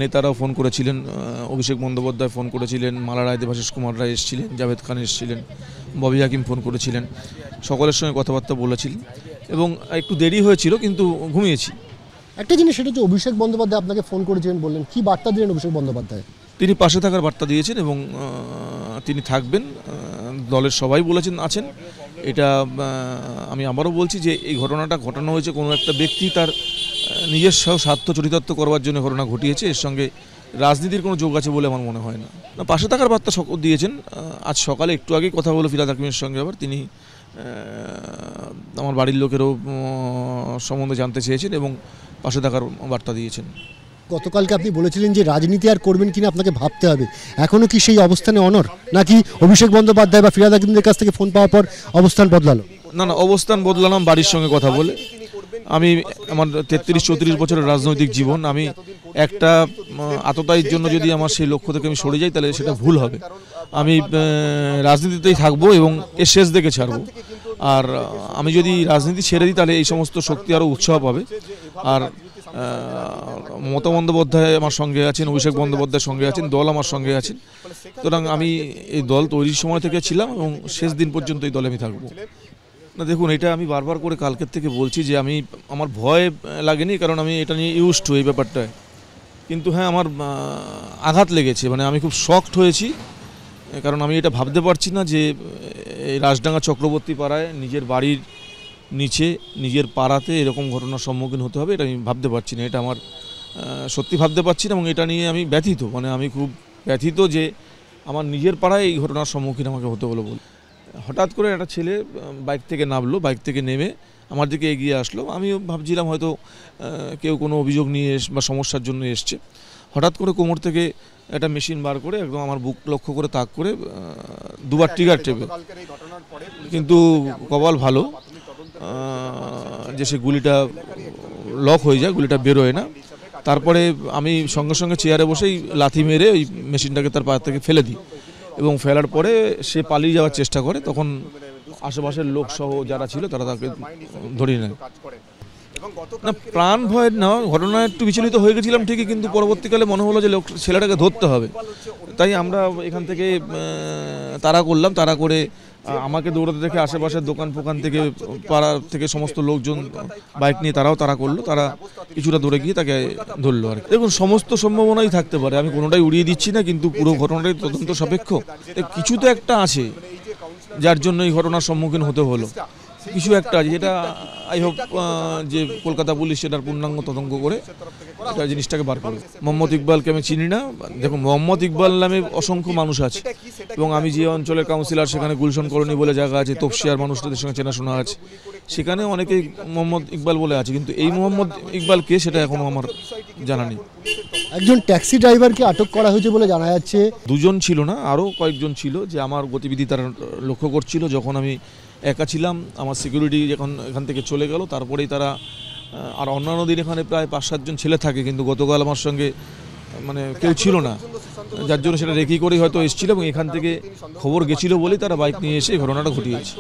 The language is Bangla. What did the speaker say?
নেতারাও ফোন করেছিলেন, অভিষেক বন্দ্যোপাধ্যায় ফোন করেছিলেন, মালা রায়, দেবাশিস কুমার রায় এসেছিলেন, জাভেদ খান এসেছিলেন, ববি হাকিম ফোন করেছিলেন, সকলের সঙ্গে কথাবার্তা বলেছিলেন এবং একটু দেরি হয়েছিল কিন্তু ঘুমিয়েছি। একটা জিনিস, সেটা হচ্ছে অভিষেক বন্দ্যোপাধ্যায় আপনাকে ফোন করেছিলেন, বললেন কি বার্তা দিলেন অভিষেক বন্দ্যোপাধ্যায়? তিনি পাশে থাকার বার্তা দিয়েছেন এবং তিনি থাকবেন, দলের সবাই বলেছেন আছেন। এটা আমি আবারও বলছি যে এই ঘটনাটা ঘটানো হয়েছে কোনো একটা ব্যক্তি তার নিজের স্বার্থ চরিতার্থ করবার জন্য ঘটনা ঘটিয়েছে, এর সঙ্গে রাজনীতির কোনো যোগ আছে বলে আমার মনে হয় না। পাশে থাকার বার্তা দিয়েছেন। আজ সকালে একটু আগেই কথা হলো ফিরহাদ হাকিমের সঙ্গে, আবার তিনি আমার বাড়ির লোকেরও সম্বন্ধে জানতে চেয়েছেন এবং পাশে থাকার বার্তা দিয়েছেন। গতকালকে আপনি বলেছিলেন যে রাজনীতি আর করবেন কিনা আপনাকে ভাবতে হবে, এখনও কি সেই অবস্থানে অনড়, নাকি অভিষেক বন্দ্যোপাধ্যায় বা ফিরহাদ হাকিমদের কাছ থেকে ফোন পাওয়ার পর অবস্থান বদলালো? না, অবস্থান বদলালাম বাড়ির সঙ্গে কথা বলে। আমি আমার 33-34 বছরের রাজনৈতিক জীবন, আমি একটা আততায়ীর জন্য যদি আমার সেই লক্ষ্য থেকে আমি সরে যাই তাহলে সেটা ভুল হবে। আমি রাজনীতিতেই থাকবো এবং এর শেষ দেখে ছাড়বো। আর আমি যদি রাজনীতি ছেড়ে দিই তাহলে এই সমস্ত শক্তি আরও উৎসাহ পাবে। আর মমতা বন্দ্যোপাধ্যায় আমার সঙ্গে আছেন, অভিষেক বন্দ্যোপাধ্যায়ের সঙ্গে আছেন, দল আমার সঙ্গে আছেন। সুতরাং আমি এই দল তৈরির সময় থেকে ছিলাম এবং শেষ দিন পর্যন্ত এই দলে আমি থাকবো। না দেখুন, এটা আমি বারবার করে কালকের থেকে বলছি যে আমার ভয় লাগেনি, কারণ আমি এটা নিয়ে ইউজড এই ব্যাপারটায়। কিন্তু হ্যাঁ, আমার আঘাত লেগেছে, মানে আমি খুব শকড হয়েছি, কারণ আমি এটা ভাবতে পারছি না যে এই রাজডাঙ্গা চক্রবর্তী পাড়ায় নিজের বাড়ির নিচে নিজের পাড়াতে এরকম ঘটনার সম্মুখীন হতে হবে, এটা আমি ভাবতে পারছি না। এটা আমার সত্যি ভাবতে পারছি না এবং এটা নিয়ে আমি ব্যথিত, মানে আমি খুব ব্যথিত যে আমার নিজের পাড়ায় এই ঘটনার সম্মুখীন আমাকে হতে হলো বলে। হঠাৎ করে একটা ছেলে বাইক থেকে নামলো, বাইক থেকে নেমে আমার দিকে এগিয়ে আসলো। আমিও ভাবছিলাম হয়তো কেউ কোনো অভিযোগ নিয়ে বা সমস্যার জন্য এসছে। হঠাৎ করে কোমর থেকে একটা মেশিন বার করে একদম আমার বুক লক্ষ্য করে তাক করে দুবার ট্রিগার টেপে, কিন্তু কপাল ভালো যে সে গুলিটা লক হয়ে যায়, গুলিটা বেরোয় না। তারপরে আমি সঙ্গে সঙ্গে চেয়ারে বসেই লাথি মেরে ওই মেশিনটাকে তার পা থেকে ফেলে দিই এবং ফেলার পরে সে পালিয়ে যাওয়ার চেষ্টা করে। তখন আশেপাশের লোকসহ যারা ছিল তারা তাকে ধরিয়ে নেয়। না, প্রাণ ভয় না, ঘটনা একটু বিচলিত হয়ে গেছিলাম ঠিকই, কিন্তু পরবর্তীকালে মনে হলো যে ছেলেটাকে ধরতে হবে। তাই আমরা এখান থেকে তাড়া করলাম। তাড়া করে আমাকে দৌড়াতে দেখে আশেপাশের দোকান ফোকান থেকে, পাড়া থেকে সমস্ত লোকজন বাইক নিয়ে তারাও তাড়া করলো। তারা কিছুটা দূরে গিয়ে তাকে ধরলো আর কি। দেখুন, সমস্ত সম্ভাবনাই থাকতে পারে, আমি কোনোটাই উড়িয়ে দিচ্ছি না, কিন্তু পুরো ঘটনাটাই তদন্ত সাপেক্ষ। কিছু তো একটা আছে যার জন্য এই ঘটনার সম্মুখীন হতে হলো, কিছু একটা আছে যেটা আই হোপ যে কলকাতা পুলিশ সেটার পূর্ণাঙ্গ তদন্ত করে এটা জিনিসটাকে বার করবে। মোহাম্মদ ইকবালকে আমি চিনি না। দেখুন, মোহাম্মদ ইকবাল নামে অসংখ্য মানুষ আছে এবং আমি যে অঞ্চলের কাউন্সিলর, সেখানে গুলশন কলোনি বলে জায়গা আছে, তপসিয়ার মানুষদের সঙ্গে চেনাশোনা আছে, সেখানে অনেকেই মোহাম্মদ ইকবাল বলে আছে, কিন্তু এই মোহাম্মদ ইকবাল কে সেটা এখনও আমার জানা নেই। একজন ট্যাক্সি ড্রাইভারকে আটক করা হয়েছে বলে জানা যাচ্ছে। দুজন ছিল না, আরও কয়েকজন ছিল যে আমার গতিবিধি তারা লক্ষ্য করছিল। যখন আমি একা ছিলাম, আমার সিকিউরিটি যখন এখান থেকে চলে গেল, তারপরেই তারা, আর অন্যান্য দিন এখানে প্রায় 5-7 জন ছেলে থাকে, কিন্তু গতকাল আমার সঙ্গে মানে কেউ ছিল না, যার জন্য সেটা রেকি করেই হয়তো এসেছিল এবং এখান থেকে খবর গেছিলো বলেই তারা বাইক নিয়ে এসে ঘটনাটা ঘটিয়েছে।